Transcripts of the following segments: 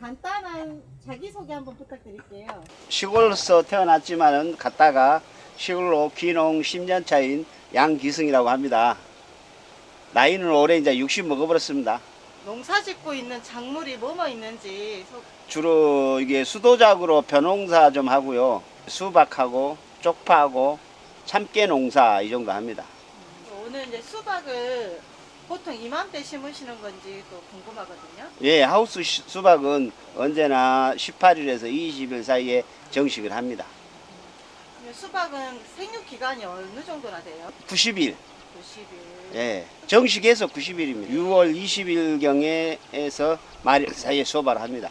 간단한 자기소개 한번 부탁드릴게요. 시골에서 태어났지만은 갔다가 시골로 귀농 10년 차인 양기승이라고 합니다. 나이는 올해 이제 60 먹어버렸습니다. 농사 짓고 있는 작물이 뭐뭐 있는지 주로 이게 수도작으로 벼농사 좀 하고요. 수박하고 쪽파하고 참깨 농사 이 정도 합니다. 오늘 이제 수박을 보통 이맘때 심으시는 건지 또 궁금하거든요. 예, 하우스 수박은 언제나 18일에서 20일 사이에 정식을 합니다. 수박은 생육 기간이 어느 정도나 돼요? 90일. 90일. 예, 정식에서 90일입니다. 6월 20일경에서 말일 사이에 수박을 합니다.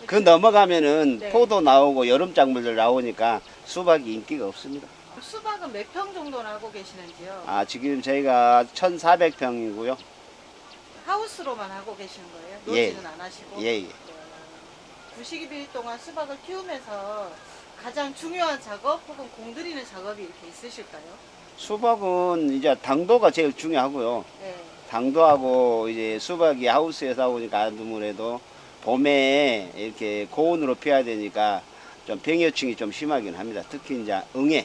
그 넘어가면은 네. 포도 나오고 여름 작물들 나오니까 수박이 인기가 없습니다. 수박은 몇 평 정도나 하고 계시는지요? 아, 지금 저희가 1,400평이고요. 하우스로만 하고 계시는 거예요? 예. 노지는 안 하시고? 예, 예. 90일 동안 수박을 키우면서 가장 중요한 작업 혹은 공들이는 작업이 이렇게 있으실까요? 수박은 이제 당도가 제일 중요하고요. 네. 당도하고 이제 수박이 하우스에서 오니까 아무래도 봄에 이렇게 고온으로 피워야 되니까 좀 병해충이 좀 심하긴 합니다. 특히 이제 응애.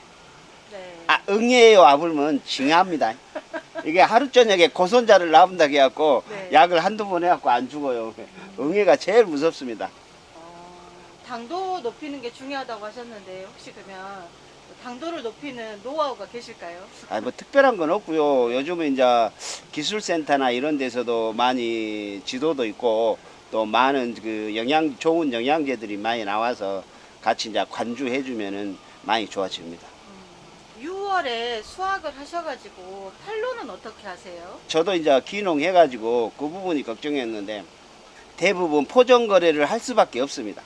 네. 아, 응애요 아불면 징합니다. 이게 하루 저녁에 고손자를 낳은다 해갖고 네. 약을 한두 번 해갖고 안 죽어요. 응애가 제일 무섭습니다. 당도 높이는 게 중요하다고 하셨는데 혹시 그러면 당도를 높이는 노하우가 계실까요? 아, 뭐 특별한 건 없고요. 요즘은 이제 기술센터나 이런 데서도 많이 지도도 있고 또 많은 그 좋은 영양제들이 많이 나와서 같이 이제 관주해주면은 많이 좋아집니다. 6월에 수확을 하셔가지고 판로는 어떻게 하세요? 저도 이제 귀농해가지고 그 부분이 걱정이었는데 대부분 포정 거래를 할 수밖에 없습니다.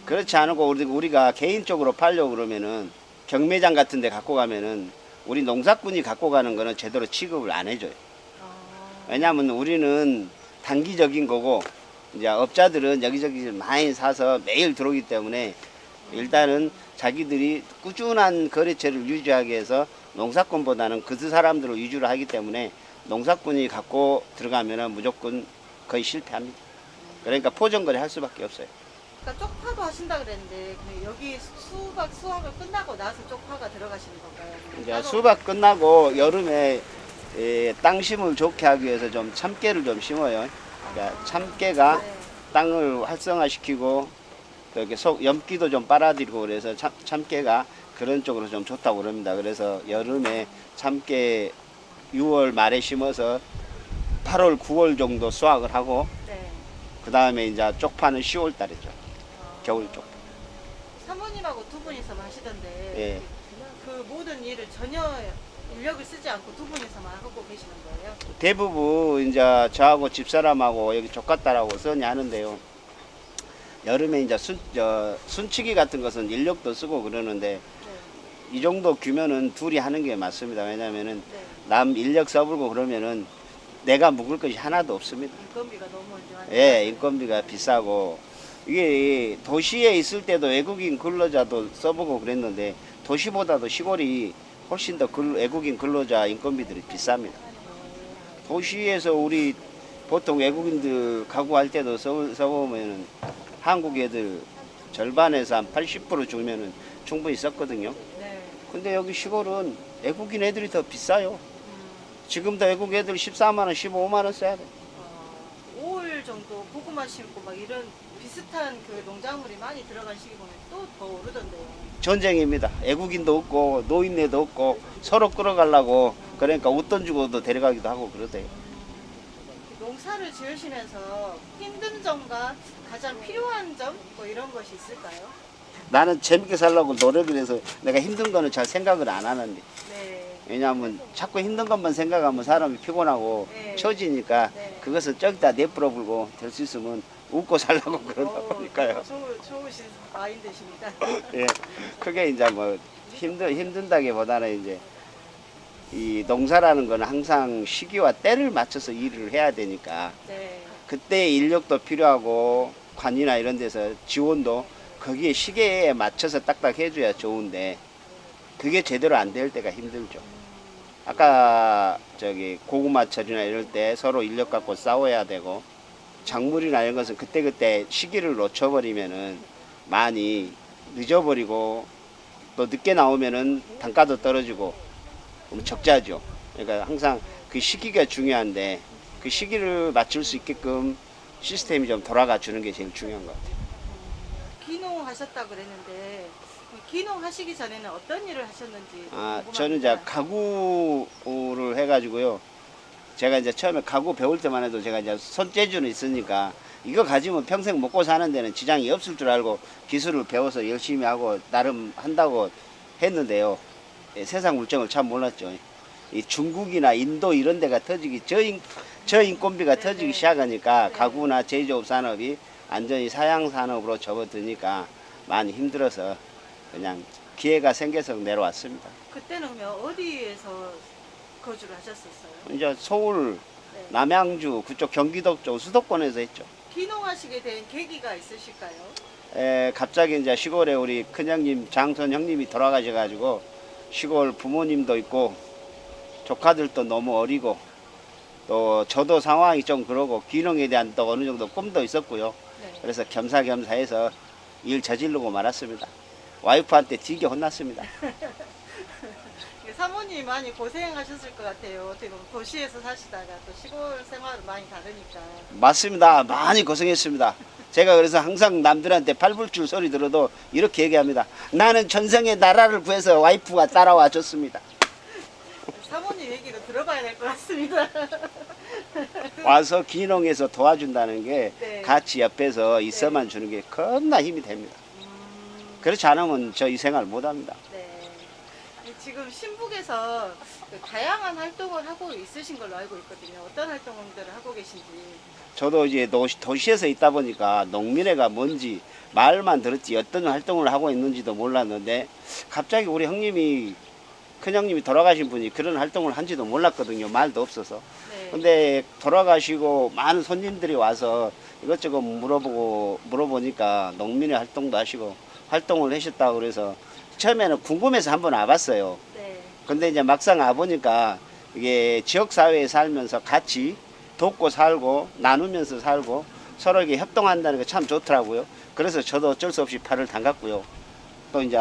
그렇지 않고 우리가 개인적으로 팔려고 그러면은 경매장 같은 데 갖고 가면은 우리 농사꾼이 갖고 가는 거는 제대로 취급을 안 해줘요. 왜냐하면 우리는 단기적인 거고 이제 업자들은 여기저기 많이 사서 매일 들어오기 때문에 일단은 자기들이 꾸준한 거래처를 유지하기 위해서 농사꾼보다는 그 사람들을 위주로 하기 때문에 농사꾼이 갖고 들어가면은 무조건 거의 실패합니다. 그러니까 포정거래 할 수밖에 없어요. 그러니까 쪽파도 하신다 그랬는데 그럼 여기 수확을 끝나고 나서 쪽파가 들어가시는 건가요? 이제 따로- 수박 끝나고 여름에 땅심을 좋게 하기 위해서 좀 참깨를 좀 심어요. 그러니까 참깨가 네. 땅을 활성화시키고 이렇게 염기도 좀 빨아들이고 그래서 참깨가 그런 쪽으로 좀 좋다고 그럽니다. 그래서 여름에 참깨 6월 말에 심어서 8월, 9월 정도 수확을 하고 네. 그 다음에 이제 쪽파는 10월 달이죠. 겨울 쪽. 사모님하고 두 분이서만 하시던데 예. 그 모든 일을 전혀 인력을 쓰지 않고 두 분이서만 하고 계시는 거예요? 대부분 이제 저하고 집사람하고 여기 조카딸하고 선이 하는데요. 여름에 이제 순치기 같은 것은 인력도 쓰고 그러는데 네. 이 정도 규모는 둘이 하는 게 맞습니다. 왜냐면은 네. 남 인력 써불고 그러면은 내가 묵을 것이 하나도 없습니다. 인건비가 너무 많이 예, 인건비가 비싸고 이게 도시에 있을 때도 외국인 근로자도 써보고 그랬는데 도시보다도 시골이 훨씬 더 외국인 근로자 인건비들이 비쌉니다. 도시에서 우리 보통 외국인들 가구할 때도 써보면은 한국 애들 절반에서 한 80% 주면은 충분히 썼거든요. 네. 근데 여기 시골은 외국인 애들이 더 비싸요. 지금도 외국 애들 14만원, 15만원 써야 돼. 5월 정도 고구마 심고 막 이런 비슷한 그 농작물이 많이 들어간 시기 보면 또 더 오르던데요. 전쟁입니다. 외국인도 없고 노인네도 없고 서로 끌어가려고 그러니까 웃돈 주고도 데려가기도 하고 그러대요. 농사를 지으시면서 힘든 점과 가장 필요한 점 뭐 이런 것이 있을까요? 나는 재밌게 살려고 노력을 해서 내가 힘든 거는 잘 생각을 안 하는데 네. 왜냐하면 자꾸 힘든 것만 생각하면 사람이 피곤하고 네. 처지니까 네. 그것을 저기다 내버려 불고 될 수 있으면 웃고 살려고 그러다 보니까요. 좋으신 마인드십니다. 예, 그게 이제 뭐 힘든다기보다는 이제 이 농사라는 건 항상 시기와 때를 맞춰서 일을 해야 되니까 네. 그때 인력도 필요하고 관이나 이런 데서 지원도 거기에 시계에 맞춰서 딱딱 해줘야 좋은데 그게 제대로 안 될 때가 힘들죠. 아까 저기 고구마철이나 이럴 때 서로 인력 갖고 싸워야 되고 작물이나 이런 것은 그때그때 시기를 놓쳐버리면은 많이 늦어버리고 또 늦게 나오면은 단가도 떨어지고 적자죠. 그러니까 항상 그 시기가 중요한데 그 시기를 맞출 수 있게끔 시스템이 좀 돌아가 주는 게 제일 중요한 것 같아요. 귀농하셨다 그랬는데 귀농하시기 전에는 어떤 일을 하셨는지 저는 이제 궁금합니다. 가구를 해가지고요. 제가 이제 처음에 가구 배울 때만 해도 제가 이제 손재주는 있으니까 이거 가지면 평생 먹고 사는 데는 지장이 없을 줄 알고 기술을 배워서 열심히 하고 나름 한다고 했는데요. 세상 물정을 참 몰랐죠. 이 중국이나 인도 이런 데가 터지기 저인건비가 네네. 터지기 시작하니까 네. 가구나 제조업 산업이 완전히 사양 산업으로 접어드니까 많이 힘들어서 그냥 기회가 생겨서 내려왔습니다. 그때는 그러면 어디에서 거주를 하셨었어요? 이제 서울, 네. 남양주 그쪽 경기도 쪽 수도권에서 했죠. 귀농하시게 된 계기가 있으실까요? 갑자기 이제 시골에 우리 큰형님 장선 형님이 돌아가셔가지고 시골 부모님도 있고 조카들도 너무 어리고 또 저도 상황이 좀 그러고 귀농에 대한 또 어느 정도 꿈도 있었고요. 네. 그래서 겸사겸사해서 일 저지르고 말았습니다. 와이프한테 되게 혼났습니다. 사모님이 많이 고생하셨을 것 같아요. 어떻게 보면 도시에서 사시다가 또 시골 생활은 많이 다르니까. 맞습니다. 많이 고생했습니다. 제가 그래서 항상 남들한테 팔불출 소리 들어도 이렇게 얘기합니다. 나는 전생에 나라를 구해서 와이프가 따라와 줬습니다. 사모님 얘기도 들어봐야 될 것 같습니다. 와서 귀농해서 도와준다는 게 네. 같이 옆에서 있어만 주는 게 겁나 힘이 됩니다. 그렇지 않으면 저 이 생활 못합니다. 네. 지금 신북에서 그 다양한 활동을 하고 있으신 걸로 알고 있거든요. 어떤 활동들을 하고 계신지. 저도 이제 도시에서 있다 보니까 농민회가 뭔지 말만 들었지 어떤 활동을 하고 있는지도 몰랐는데 갑자기 우리 형님이 큰형님이 돌아가신 분이 그런 활동을 한지도 몰랐거든요. 말도 없어서. 네. 근데 돌아가시고 많은 손님들이 와서 이것저것 물어보니까 농민회 활동도 하시고 활동을 하셨다고 그래서 처음에는 궁금해서 한번 와봤어요. 네. 근데 이제 막상 와보니까 이게 지역사회에 살면서 같이 돕고 살고 나누면서 살고 서로 이게 협동한다는 게 참 좋더라고요. 그래서 저도 어쩔 수 없이 팔을 담갔고요. 또 이제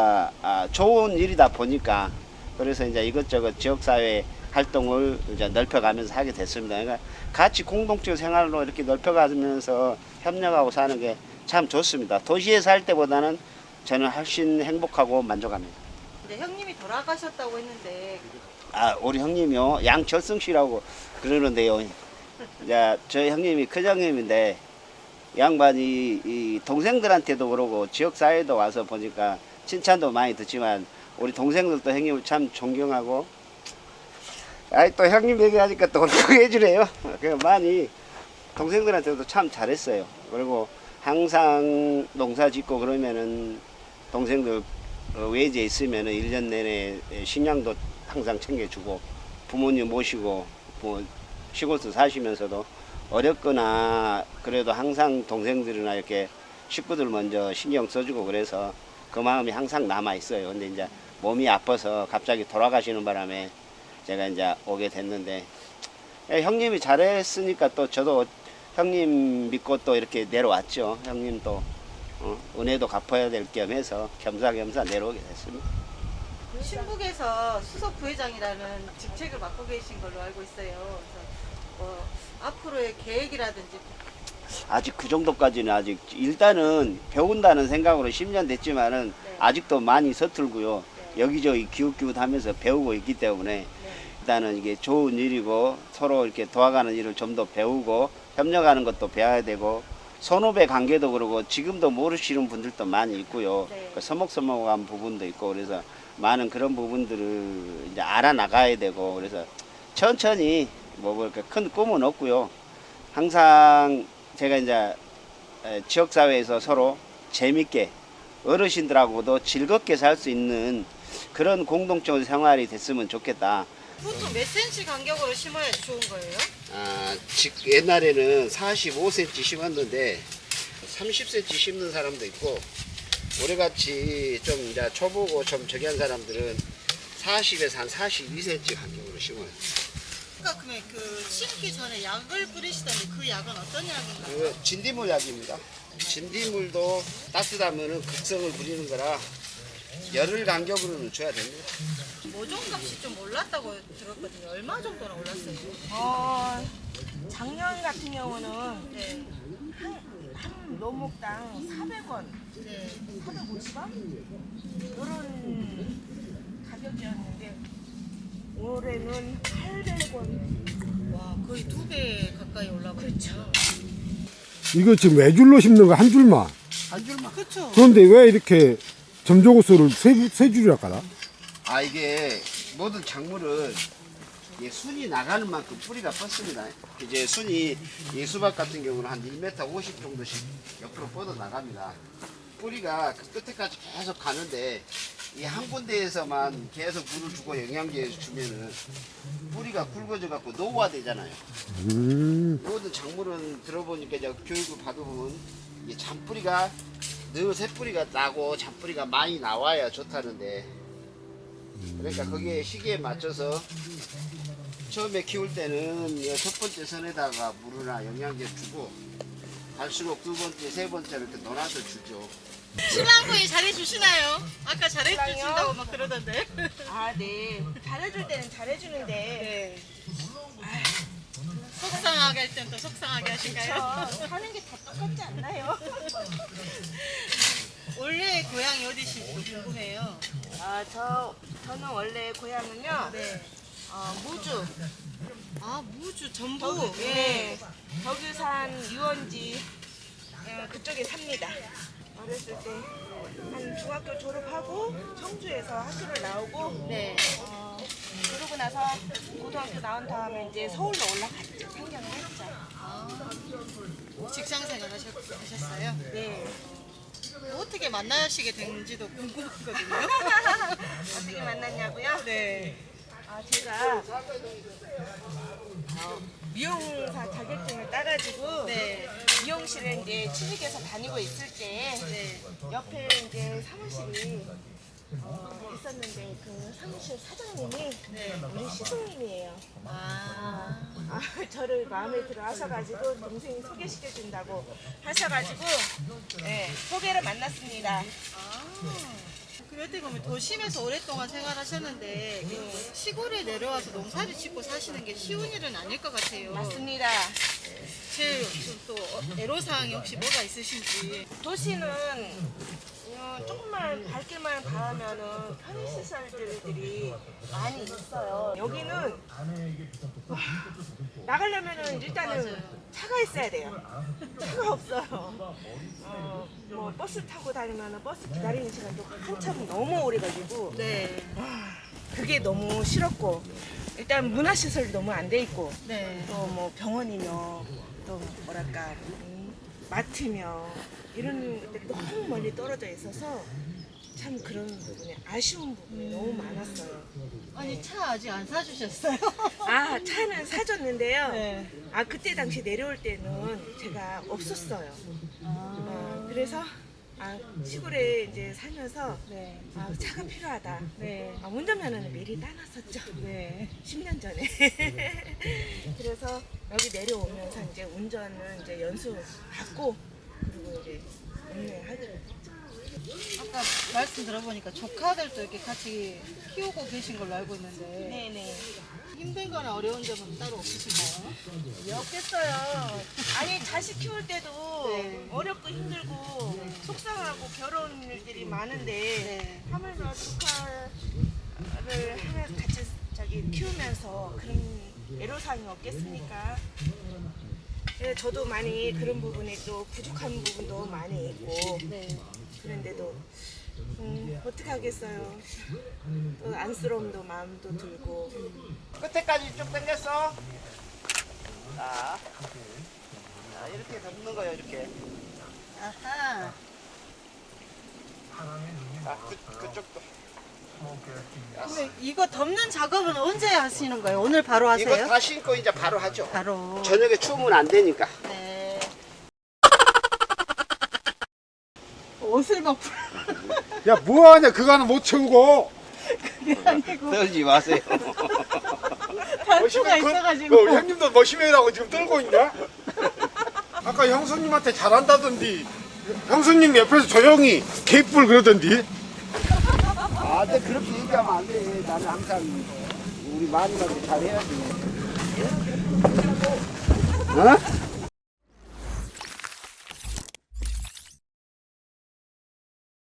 좋은 일이다 보니까 그래서 이제 이것저것 지역사회 활동을 이제 넓혀가면서 하게 됐습니다. 그러니까 같이 공동체 생활로 이렇게 넓혀가면서 협력하고 사는 게 참 좋습니다. 도시에 살 때보다는 저는 훨씬 행복하고 만족합니다. 이제 형님이 돌아가셨다고 했는데 우리 형님이요. 양철승 씨라고 그러는데요. 이제 저희 형님이 큰형님인데 양반이 이 동생들한테도 그러고 지역사회도 와서 보니까 칭찬도 많이 듣지만 우리 동생들도 형님을 참 존경하고 또 형님 얘기하니까 또 울컥해 주네요. 많이 동생들한테도 참 잘했어요. 그리고 항상 농사 짓고 그러면은 동생들 외지에 있으면은 1년 내내 식량도 항상 챙겨주고 부모님 모시고 뭐 시골에서 사시면서도 어렵거나 그래도 항상 동생들이나 이렇게 식구들 먼저 신경 써주고 그래서 그 마음이 항상 남아 있어요. 근데 이제 몸이 아파서 갑자기 돌아가시는 바람에 제가 이제 오게 됐는데 형님이 잘했으니까 또 저도 형님 믿고 또 이렇게 내려왔죠. 형님 또 은혜도 갚아야 될 겸 해서 겸사겸사 내려오게 됐습니다. 신북에서 수석 부회장이라는 직책을 맡고 계신 걸로 알고 있어요. 그래서 뭐 앞으로의 계획이라든지 아직 그 정도까지는 아직 일단은 배운다는 생각으로 10년 됐지만은 네. 아직도 많이 서툴고요. 네. 여기저기 기웃기웃하면서 배우고 있기 때문에 네. 일단은 이게 좋은 일이고 서로 이렇게 도와가는 일을 좀 더 배우고 협력하는 것도 배워야 되고 선후배 관계도 그러고 지금도 모르시는 분들도 많이 있고요. 네. 그 서먹서먹한 부분도 있고 그래서 많은 그런 부분들을 이제 알아나가야 되고 그래서 천천히 뭐 그렇게 큰 꿈은 없고요. 항상 제가 이제 지역사회에서 서로 재밌게 어르신들하고도 즐겁게 살 수 있는 그런 공동적 생활이 됐으면 좋겠다. 보통 몇 cm 간격으로 심어야 좋은 거예요? 옛날에는 45cm 심었는데 30cm 심는 사람도 있고 우리같이 좀 이제 초보고 좀 저기 한 사람들은 40에서 한 42cm 간격으로 심어요. 아까 그 심기 전에 약을 뿌리시던데 그 약은 어떤 약인가요? 그 진딧물 약입니다. 진딧물도 따뜻하면은 극성을 부리는 거라 열흘 간격으로는 줘야 됩니다. 모종값이 좀 올랐다고 들었거든요. 얼마 정도나 올랐어요? 작년 같은 경우는 네. 한 노목당 400원, 네. 450원 이런 가격이었는데 올해는 800원. 와, 거의 2배 가까이 올라가죠. 이거 지금 외줄로 심는 거 한 줄만. 한 줄만. 그렇죠. 그런데 왜 이렇게 점조고수를 세 줄이나 깔아? 아 이게 모든 작물은 이게 순이 나가는 만큼 뿌리가 뻗습니다. 이제 순이 이 수박 같은 경우는 한 1m 50 정도씩 옆으로 뻗어 나갑니다. 뿌리가 그 끝에까지 계속 가는데 이 한 군데에서만 계속 물을 주고 영양제 주면은 뿌리가 굵어져 갖고 노후화되잖아요. 모든 작물은 들어보니까 이제 교육을 받아보면 이 잔뿌리가 늘 새뿌리가 나고 잔뿌리가 많이 나와야 좋다는데 그러니까 거기에 시기에 맞춰서 처음에 키울 때는 첫 번째 선에다가 물이나 영양제 주고 갈수록 두 번째, 세 번째를 이렇게 놀아서 주죠. 신랑분이 잘해주시나요? 아까 신랑이요? 잘해주신다고 막 그러던데. 아, 네. 잘해줄 때는 잘해주는데 네. 속상하게 할 땐 또 속상하게 하신가요? 사는 게 다 똑같지 않나요? 원래 고향이 어디신지 궁금해요. 저는 원래 고향은요. 네. 무주. 아, 무주, 전북. 네. 덕유산 유원지 그쪽에 삽니다. 어렸을 때 한 중학교 졸업하고 청주에서 학교를 나오고 네. 그러고 나서 고등학교 나온 다음에 이제 서울로 올라갔죠. 상경을 했죠. 직장 생활 하셨어요? 네. 어떻게 만나시게 된지도 궁금하거든요. 어떻게 만났냐고요? 네. 제가 미용사 자격증을 따가지고 네. 미용실에 이제 취직해서 다니고 있을 때 네. 옆에 이제 사무실이 있었는데 그 사무실 사장님이 네. 우리 시숙님이에요. 저를 마음에 들어 하셔가지고 동생이 소개시켜준다고 하셔가지고 네, 소개를 만났습니다. 그때 보면 도심에서 오랫동안 생활하셨는데 시골에 내려와서 농사를 짓고 사시는 게 쉬운 일은 아닐 것 같아요. 맞습니다. 제일 또 애로사항이 혹시 뭐가 있으신지. 도시는 조금만 발길만 닿으면은 편의시설들이 많이 있어요. 여기는 나가려면은 일단은 맞아요. 차가 있어야 돼요. 차가 없어요. 뭐 버스 타고 다니면은 버스 기다리는 시간도 한참 너무 오래 걸리고 네. 그게 너무 싫었고 일단 문화시설이 너무 안 돼 있고 네. 또 뭐 병원이며 또 뭐랄까 마트며 이런 데 너무 멀리 떨어져 있어서 참 그런 부분에 아쉬운 부분이 너무 많았어요. 아니, 차 아직 안 사주셨어요? 차는 사줬는데요. 네. 그때 당시 내려올 때는 제가 없었어요. 그래서 시골에 이제 살면서 네. 차가 필요하다. 네. 운전면허는 미리 따놨었죠. 네. 10년 전에. 그래서 여기 내려오면서 이제 운전을 이제 연수받고 그리고 이제 운행하게 됐죠. 아까 말씀 들어보니까 조카들도 이렇게 같이 키우고 계신 걸로 알고 있는데 네네. 힘든 거나 어려운 점은 따로 없으신가요? 없겠어요. 아니 자식 키울 때도 네. 어렵고 힘들고 속상하고 괴로운 일들이 많은데 네. 하면서 조카를 하면서 같이 키우면서 그런 애로사항이 없겠습니까? 네, 저도 많이 그런 부분에 또 부족한 부분도 많이 있고 네. 그런데도 어떻게 하겠어요. 또 안쓰러움도 마음도 들고 끝에까지 쭉 당겼어. 자, 이렇게 덮는 거예요. 이렇게. 아하. 자, 그쪽도. 근데 이거 덮는 작업은 언제 하시는 거예요? 오늘 바로 하세요? 이거 다 신고 이제 바로 하죠. 바로. 저녁에 추우면 안 되니까. 네. 옷을 막 야 뭐하냐 그거는 못 채우고 그게 아니고 떨지 마세요. 단추가 있어가지고. 형님도 머시매라고 지금 떨고 있냐? 아까 형수님한테 잘한다던디 형수님 옆에서 조용히 개뿔 그러던디. 아, 근데 그렇게 얘기하면 안 돼. 나는 항상 우리 마누라한테 잘해야지. 어?